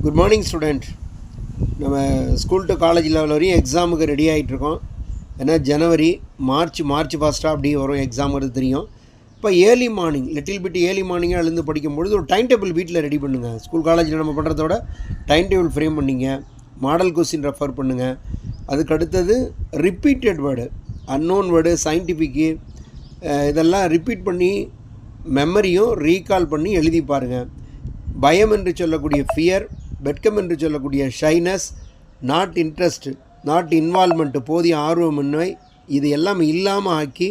Good morning student. நம்ம school to college level வரையும் எக்ஸாமுக்கு ரெடி ஆகிட்ருக்கோம். ஏன்னா ஜனவரி மார்ச் ஃபாஸ்ட்டாக அப்படி வரும் எக்ஸாம்ங்கிறது தெரியும். இப்போ ஏர்லி மார்னிங் ஏர்லி மார்னிங்காக எழுந்து படிக்கும்பொழுது ஒரு டைம் டேபிள் வீட்டில் ரெடி பண்ணுங்கள். ஸ்கூல் காலேஜில் நம்ம பண்ணுறதோட டைம் டேபிள் ஃப்ரேம் பண்ணிங்க, மாடல் கொஸ்டின் ரெஃபர் பண்ணுங்கள். அதுக்கு அடுத்தது ரிப்பீட்டட் வேர்டு, அன்னோன் வேர்டு, சயின்டிஃபிக்கு இதெல்லாம் ரிப்பீட் பண்ணி மெமரியும் ரீகால் பண்ணி எழுதி பாருங்கள். பயம் என்று சொல்லக்கூடிய ஃபியர், வெட்கம் என்று சொல்லக்கூடிய shyness, not interest, not involvement, போதிய ஆர்வமின்மை, இது எல்லாம் இல்லாமல் ஆக்கி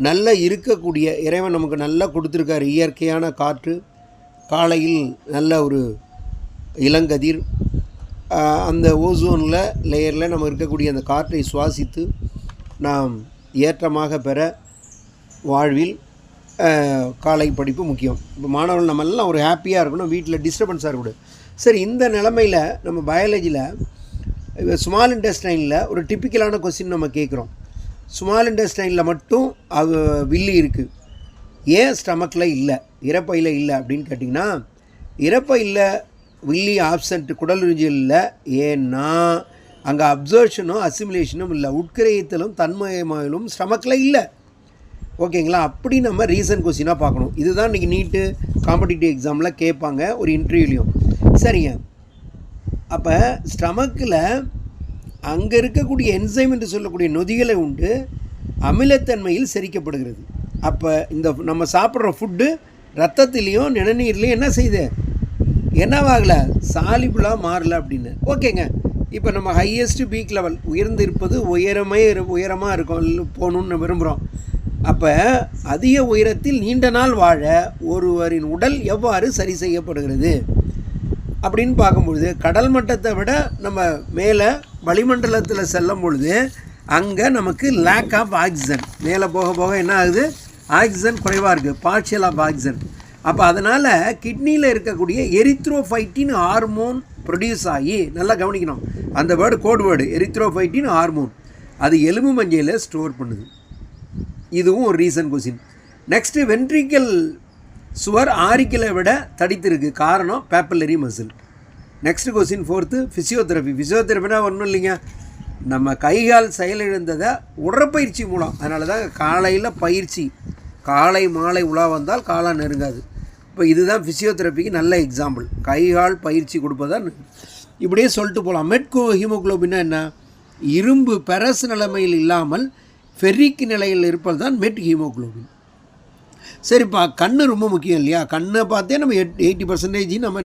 நல்ல இருக்கக்கூடிய இறைவன் நமக்கு நல்லா கொடுத்துருக்காரு. இயற்கையான காற்று, காலையில் நல்ல ஒரு இளங்கதிர், அந்த ஓசோனில் லேயரில் நம்ம இருக்கக்கூடிய அந்த காற்றை சுவாசித்து நாம் ஏற்றமாக பெற வாழ்வில் காலை படிப்பு முக்கியம். இப்போ மாணவர்கள் நம்ம எல்லாம் ஒரு ஹாப்பியாக இருக்கணும், வீட்டில் டிஸ்டர்பன்ஸாக இருக்கக்கூடாது. சரி, இந்த நிலமையில் நம்ம பயாலஜியில் ஸ்மால் இன்டெஸ்டைனில் ஒரு டிப்பிக்கலான கொஸ்டின் நம்ம கேட்குறோம். ஸ்மால் இன்டெஸ்டைனில் மட்டும் அது வில்லி இருக்குது, ஏன் ஸ்டமக்கில் இல்லை, இறப்பையில் இல்லை அப்படின்னு கேட்டிங்கன்னா, இறப்பையில் வில்லி ஆப்சண்ட், குடலுறிஞ்சில் இல்லை. ஏன்னா அங்கே அப்சர்ஷனும் அசிமுலேஷனும் இல்லை, உட்கிரயத்திலும் தன்மயமாயிலும் ஸ்டமக்கில் இல்லை. ஓகேங்களா? அப்படி நம்ம ரீசன் கொஸ்டினாக பார்க்கணும். இதுதான் இன்றைக்கி நீட்டு காம்படிட்டிவ் எக்ஸாமில் கேட்பாங்க ஒரு இன்டர்வியூலையும். சரிங்க, அப்போ ஸ்டமக்கில் அங்கே இருக்கக்கூடிய என்சைம் என்று சொல்லக்கூடிய நொதிகளை உண்டு அமிலத்தன்மையில் செரிக்கப்படுகிறது. அப்போ இந்த நம்ம சாப்பிட்ற ஃபுட்டு ரத்தத்துலேயும் நிணநீர்லேயும் என்ன செய்யுது, என்னவாகலை, சாலிபுளாக மாறலை அப்படின்னு. ஓகேங்க, இப்போ நம்ம ஹையஸ்ட்டு பீக் லெவல் உயர்ந்து இருப்பது உயரமாக இருக்கும் போகணுன்னு விரும்புகிறோம். அப்போ அதிக உயரத்தில் நீண்ட நாள் வாழ ஒருவரின் உடல் எவ்வாறு சரி செய்யப்படுகிறது அப்படின்னு பார்க்கும்பொழுது, கடல் மட்டத்தை விட நம்ம மேலே வளிமண்டலத்தில் செல்லும் பொழுது அங்கே நமக்கு லேக் ஆஃப் ஆக்சிஜன், மேலே போக போக என்ன ஆகுது, ஆக்சிஜன் குறைவாக இருக்குது, பார்ஷியல் ஆஃப் ஆக்சிஜன். அப்போ அதனால் கிட்னியில் இருக்கக்கூடிய எரித்ரோஃபைட்டின் ஹார்மோன் ப்ரொடியூஸ் ஆகி, நல்லா கவனிக்கணும் அந்த வேர்டு, கோட் வேர்டு எரித்ரோஃபைட்டின் ஹார்மோன், அது எலும்பு மஞ்சையில் ஸ்டோர் பண்ணுது. இதுவும் ஒரு ரீசன் கொஸ்டின். நெக்ஸ்ட்டு வென்ட்ரிக்கல் சுவர் ஆரிக்கலை விட தடித்திருக்கு, காரணம் பேப்பலரி மசில். நெக்ஸ்ட் கொஸ்டின் ஃபோர்த்து ஃபிசியோதெரப்பினா ஒன்றும் இல்லைங்க, நம்ம கைகால் செயலிழந்ததை உடற்பயிற்சி மூலம், அதனால தான் காலையில் பயிற்சி, காலை மாலை உலா வந்தால் காலாக நெருங்காது. இப்போ இதுதான் ஃபிசியோதெரப்பிக்கு நல்ல எக்ஸாம்பிள். கைகால் பயிற்சி கொடுப்பதான் இப்படியே சொல்லிட்டு போகலாம். ஹீமோக்ளோபின்னா என்ன, இரும்பு பெரஸ் நிலைமையில் இல்லாமல் ஃபெர்ரிக் நிலையில் இருப்பது தான் மெட் ஹீமோக்ளோபின். சரிப்பா, கண்ணு ரொம்ப முக்கியம் இல்லையா? கண்ணை பார்த்தே நம்ம 80% நம்ம